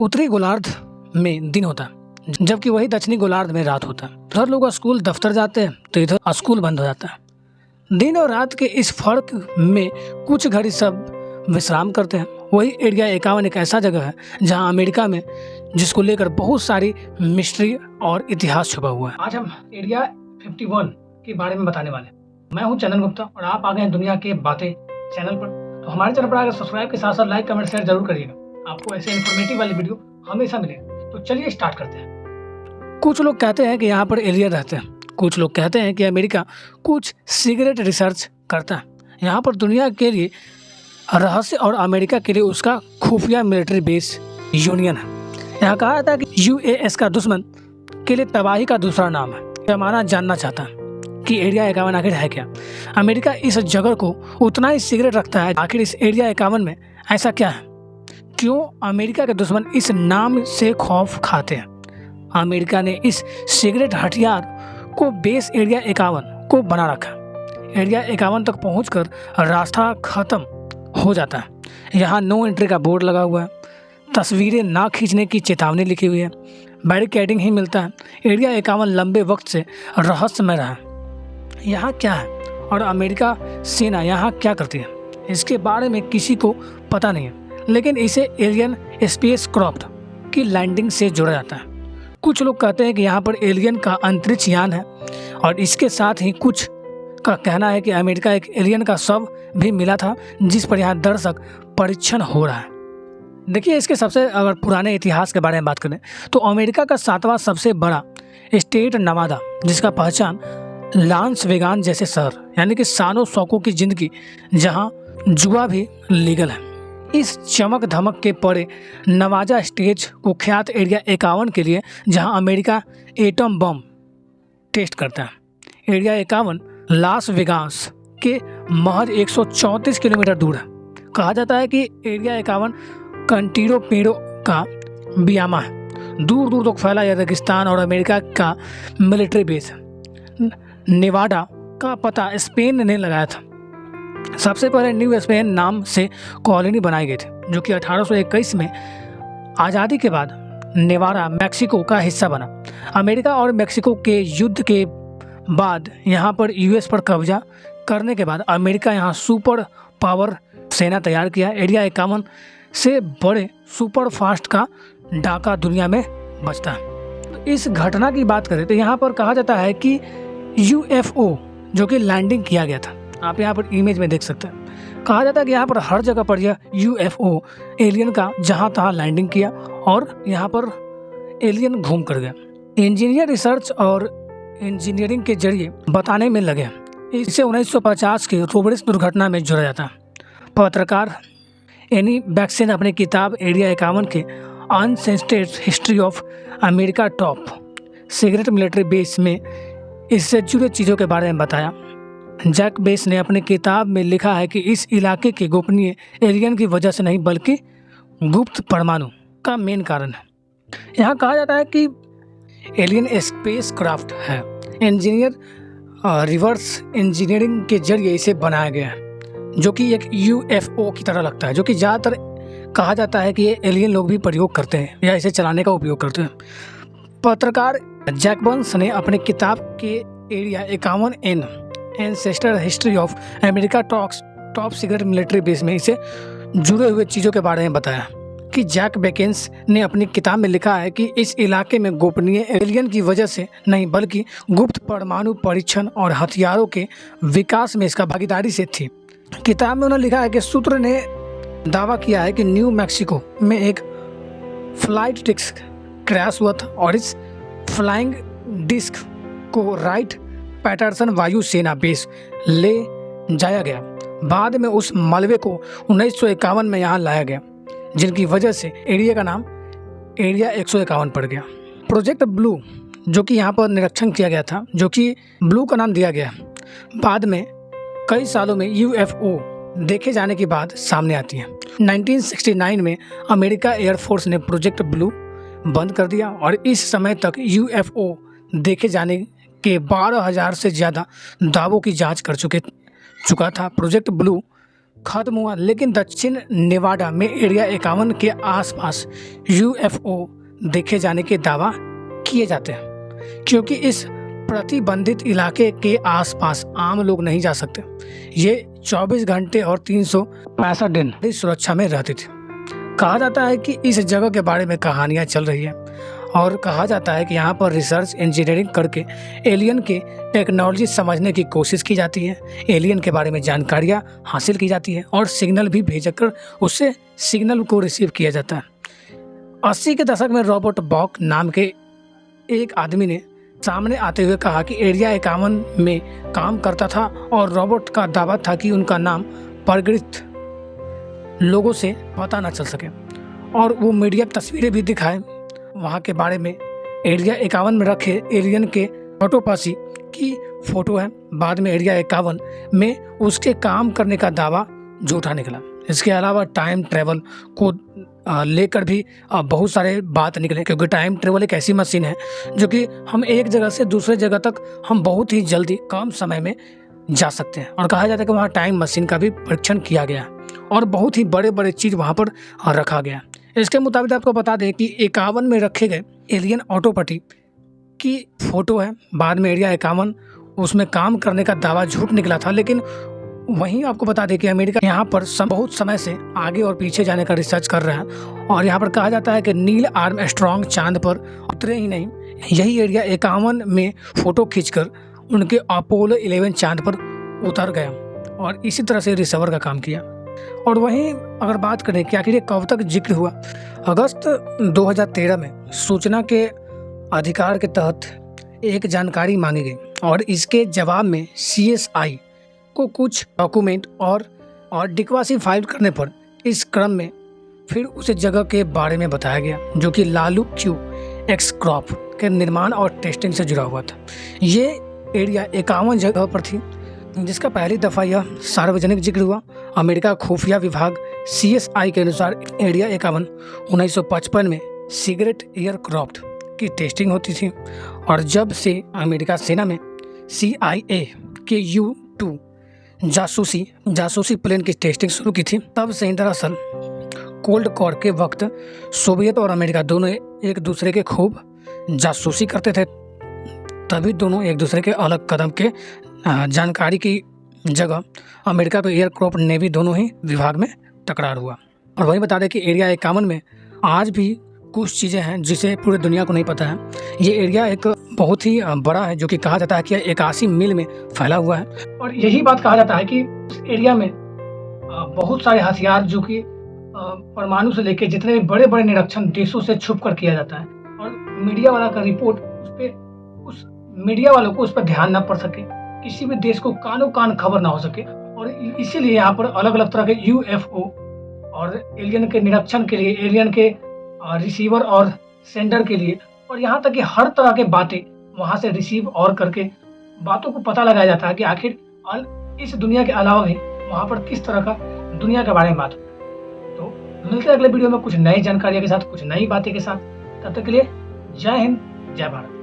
उत्तरी गोलार्ध में दिन होता है जबकि वही दक्षिणी गोलार्ध में रात होता है। उधर लोग स्कूल दफ्तर जाते हैं तो इधर स्कूल बंद हो जाता है। दिन और रात के इस फर्क में कुछ घड़ी सब विश्राम करते हैं। वही एरिया 51 एक ऐसा जगह है जहां अमेरिका में जिसको लेकर बहुत सारी मिस्ट्री और इतिहास छुपा हुआ है। आज हम एरिया 51 के बारे में बताने वाले हैं। मैं हूं चंदन गुप्ता और आप आ गए हैं दुनिया के बातें चैनल पर। तो हमारे चैनल पर आकर सब्सक्राइब के साथ साथ लाइक कमेंट शेयर जरूर करिएगा। आपको ऐसे इन्फॉर्मेटिव वाली वीडियो हमेशा मिलेगी। तो चलिए स्टार्ट करते हैं। कुछ लोग कहते हैं कि यहाँ पर एलियन रहते हैं। कुछ लोग कहते हैं कि अमेरिका कुछ सीक्रेट रिसर्च करता है। यहाँ पर दुनिया के लिए रहस्य और अमेरिका के लिए उसका खुफिया मिलिट्री बेस यूनियन है। यहाँ कहा जाता है कि यूएस का दुश्मन के लिए तबाही का दूसरा नाम है। पैमाना जानना चाहता है कि एरिया 51 आखिर है क्या। अमेरिका इस जगह को उतना ही सीक्रेट रखता है। आखिर इस एरिया 51 में ऐसा क्या है, क्यों अमेरिका के दुश्मन इस नाम से खौफ खाते हैं। अमेरिका ने इस सीक्रेट हथियार को बेस एरिया 51 को बना रखा। एरिया 51 तक पहुंचकर रास्ता खत्म हो जाता है। यहाँ नो एंट्री का बोर्ड लगा हुआ है। तस्वीरें ना खींचने की चेतावनी लिखी हुई है। बैरिकेडिंग ही मिलता है। एरिया 51 लंबे वक्त से रहस्यमय रहा है। यहाँ क्या है और अमेरिका सेना यहाँ क्या करती है, इसके बारे में किसी को पता नहीं है। लेकिन इसे एलियन स्पेस क्राफ्ट की लैंडिंग से जोड़ा जाता है। कुछ लोग कहते हैं कि यहाँ पर एलियन का अंतरिक्ष यान है और इसके साथ ही कुछ का कहना है कि अमेरिका एक एलियन का शव भी मिला था जिस पर यहाँ दर्शक परीक्षण हो रहा है। देखिए, इसके सबसे अगर पुराने इतिहास के बारे में बात करें तो अमेरिका का 7वां सबसे बड़ा स्टेट नवादा, जिसका पहचान लास वेगास जैसे शहर यानी कि सानों शौकों की जिंदगी जहाँ जुआ भी लीगल है। इस चमक धमक के परे नवाजा स्टेज कुख्यात एरिया 51 के लिए जहां अमेरिका एटम बम टेस्ट करता है। एरिया 51 लास वेगास के महज 134 किलोमीटर दूर है। कहा जाता है कि एरिया 51 कंटीरो पेड़ों का बियामा है। दूर दूर तक फैला यह रेगिस्तान और अमेरिका का मिलिट्री बेस है। नेवाडा का पता स्पेन ने लगाया था। सबसे पहले न्यू स्पेन नाम से कॉलोनी बनाई गई थी जो कि 1821 में आज़ादी के बाद नेवाडा मैक्सिको का हिस्सा बना। अमेरिका और मैक्सिको के युद्ध के बाद यहाँ पर यूएस पर कब्जा करने के बाद अमेरिका यहाँ सुपर पावर सेना तैयार किया। एरिया 51 से बड़े सुपर फास्ट का डाका दुनिया में बचता है। इस घटना की बात करें तो यहाँ पर कहा जाता है कि यूएफओ जो कि लैंडिंग किया गया था, आप यहाँ पर इमेज में देख सकते हैं। कहा जाता है कि यहाँ पर हर जगह पर यह यूएफओ एलियन का जहाँ तहाँ लैंडिंग किया और यहाँ पर एलियन घूम कर गया। इंजीनियर रिसर्च और इंजीनियरिंग के जरिए बताने में लगे। इसे 1950 के रोबर्ट्स दुर्घटना में जोड़ा जाता है। पत्रकार एनी बैक्सन ने अपनी किताब एरिया 51 के uncensored history of America top secret military base में इससे जुड़े चीज़ों के बारे में बताया। जैक बेस ने अपनी किताब में लिखा है कि इस इलाके के गोपनीय एलियन की वजह से नहीं बल्कि गुप्त परमाणु का मेन कारण है। यहाँ कहा जाता है कि एलियन स्पेस क्राफ्ट है। इंजीनियर रिवर्स इंजीनियरिंग के जरिए इसे बनाया गया है जो कि एक यूएफओ की तरह लगता है, जो कि ज़्यादातर कहा जाता है कि ये एलियन लोग भी प्रयोग करते हैं या इसे चलाने का उपयोग करते हैं। पत्रकार जैक बंस ने अपनी किताब के area 51 ancestor history of America top secret military base में इसे जुड़े हुए चीज़ों के बारे में बताया कि जैक बेकेंस ने अपनी किताब में लिखा है कि इस इलाके में गोपनीय एलियन की वजह से नहीं बल्कि गुप्त परमाणु परीक्षण और हथियारों के विकास में इसका भागीदारी से थी। किताब में उन्होंने लिखा है कि सूत्र ने दावा किया है कि न्यू मैक्सिको में एक फ्लाइट डिस्क क्रैश हुआ था और इस फ्लाइंग डिस्क को राइट पैटरसन वायुसेना बेस ले जाया गया। बाद में उस मलबे को 1951 में यहाँ लाया गया, जिनकी वजह से एरिया का नाम एरिया 151 पड़ गया। प्रोजेक्ट ब्लू जो कि यहाँ पर निरीक्षण किया गया था, जो कि ब्लू का नाम दिया गया, बाद में कई सालों में यूएफओ देखे जाने के बाद सामने आती है। 1969 में अमेरिका एयरफोर्स ने प्रोजेक्ट ब्लू बंद कर दिया और इस समय तक यूएफओ देखे जाने के 12,000 से ज़्यादा दावों की जांच कर चुका था। प्रोजेक्ट ब्लू खत्म हुआ, लेकिन दक्षिण नेवाडा में एरिया 51 के आसपास यूएफओ देखे जाने के दावा किए जाते हैं, क्योंकि इस प्रतिबंधित इलाके के आसपास आम लोग नहीं जा सकते। ये 24 घंटे और 365 दिन सुरक्षा में रहती थी। कहा जाता है कि इस जगह के बारे में कहानियाँ चल रही है और कहा जाता है कि यहाँ पर रिसर्च इंजीनियरिंग करके एलियन के टेक्नोलॉजी समझने की कोशिश की जाती है, एलियन के बारे में जानकारियाँ हासिल की जाती है और सिग्नल भी भेजकर उससे सिग्नल को रिसीव किया जाता है। 80 के दशक में रॉबर्ट बॉक नाम के एक आदमी ने सामने आते हुए कहा कि एरिया 51 में काम करता था और रॉबर्ट का दावा था कि उनका नाम परिगणित लोगों से पता न चल सके और वो मीडिया तस्वीरें भी दिखाए वहाँ के बारे में। एरिया 51 में रखे एलियन के ऑटोपसी की फोटो है। बाद में एरिया 51 में उसके काम करने का दावा झूठा निकला। इसके अलावा टाइम ट्रेवल को लेकर भी बहुत सारे बात निकले, क्योंकि टाइम ट्रेवल एक ऐसी मशीन है जो कि हम एक जगह से दूसरे जगह तक हम बहुत ही जल्दी कम समय में जा सकते हैं। और कहा जाता है कि वहाँ टाइम मशीन का भी परीक्षण किया गया और बहुत ही बड़े बड़े चीज़ वहाँ पर रखा गया। इसके मुताबिक आपको बता दें कि 51 में रखे गए एलियन ऑटोपटी की फ़ोटो है। बाद में एरिया 51 उसमें काम करने का दावा झूठ निकला था, लेकिन वहीं आपको बता दें कि अमेरिका यहाँ पर बहुत समय से आगे और पीछे जाने का रिसर्च कर रहा है और यहाँ पर कहा जाता है कि नील आर्मस्ट्रॉन्ग चांद पर उतरे ही नहीं, यही एरिया 51 में फ़ोटो खींचकर उनके अपोलो 11 चांद पर उतर गया और इसी तरह से रिसीवर का काम किया। और वहीं अगर बात करें कि आखिर ये कब तक जिक्र हुआ, अगस्त 2013 में सूचना के अधिकार के तहत एक जानकारी मांगी गई और इसके जवाब में CSI को कुछ डॉक्यूमेंट और डिक्लासिफाइड करने पर इस क्रम में फिर उस जगह के बारे में बताया गया जो कि लालू क्यू एक्स क्रॉप के निर्माण और टेस्टिंग से जुड़ा हुआ था। ये एरिया 51 जगह पर थी जिसका पहली दफ़ा यह सार्वजनिक जिक्र हुआ। अमेरिका खुफिया विभाग CSI के अनुसार एरिया 51 1955 में सिगरेट एयरक्राफ्ट की टेस्टिंग होती थी और जब से अमेरिका सेना में CIA के U-2 जासूसी प्लेन की टेस्टिंग शुरू की थी, तब से दरअसल कोल्ड वॉर के वक्त सोवियत और अमेरिका दोनों एक दूसरे के खूब जासूसी करते थे। तभी दोनों एक दूसरे के अलग कदम के जानकारी की जगह अमेरिका को एयरक्राफ्ट नेवी दोनों ही विभाग में टकरार हुआ। और वही बता दें कि एरिया 51 में आज भी कुछ चीज़ें हैं जिसे पूरी दुनिया को नहीं पता है। ये एरिया एक बहुत ही बड़ा है जो कि कहा जाता है कि 81 मील में फैला हुआ है और यही बात कहा जाता है कि इस एरिया में बहुत सारे हथियार जो कि परमाणु से लेकर जितने भी बड़े बड़े निरीक्षण देशों से छुप कर किया जाता है और मीडिया वाला का रिपोर्ट उस मीडिया वालों को उस पर ध्यान न पड़ सके, किसी भी देश को कानो कान खबर ना हो सके। और इसीलिए यहाँ पर अलग अलग तरह के UFO और एलियन के निरीक्षण के लिए, एलियन के रिसीवर और सेंडर के लिए, और यहाँ तक कि हर तरह के बातें वहाँ से रिसीव और करके बातों को पता लगाया जाता है कि आखिर इस दुनिया के अलावा भी वहाँ पर किस तरह का दुनिया के बारे में बात। तो मिलते हैं अगले वीडियो में कुछ नई जानकारियों के साथ, कुछ नई बातें के साथ। तब तक के लिए जय हिंद, जय भारत।